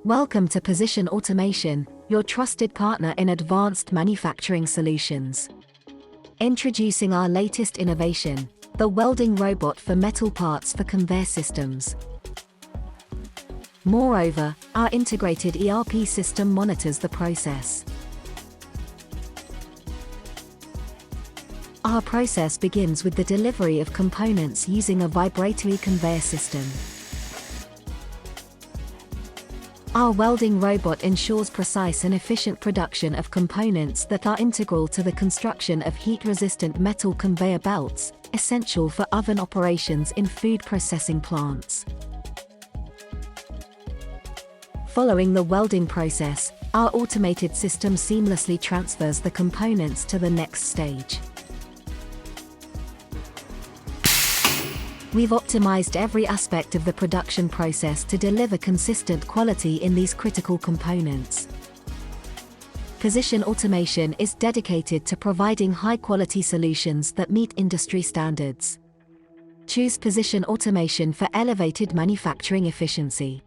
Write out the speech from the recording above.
Welcome to Position Automation, your trusted partner in advanced manufacturing solutions. Introducing our latest innovation, the welding robot for metal parts for conveyor systems. Moreover, our integrated ERP system monitors the process. Our process begins with the delivery of components using a vibratory conveyor system. Our welding robot ensures precise and efficient production of components that are integral to the construction of heat-resistant metal conveyor belts, essential for oven operations in food processing plants. Following the welding process, our automated system seamlessly transfers the components to the next stage. We've optimized every aspect of the production process to deliver consistent quality in these critical components. Position Automation is dedicated to providing high-quality solutions that meet industry standards. Choose Position Automation for elevated manufacturing efficiency.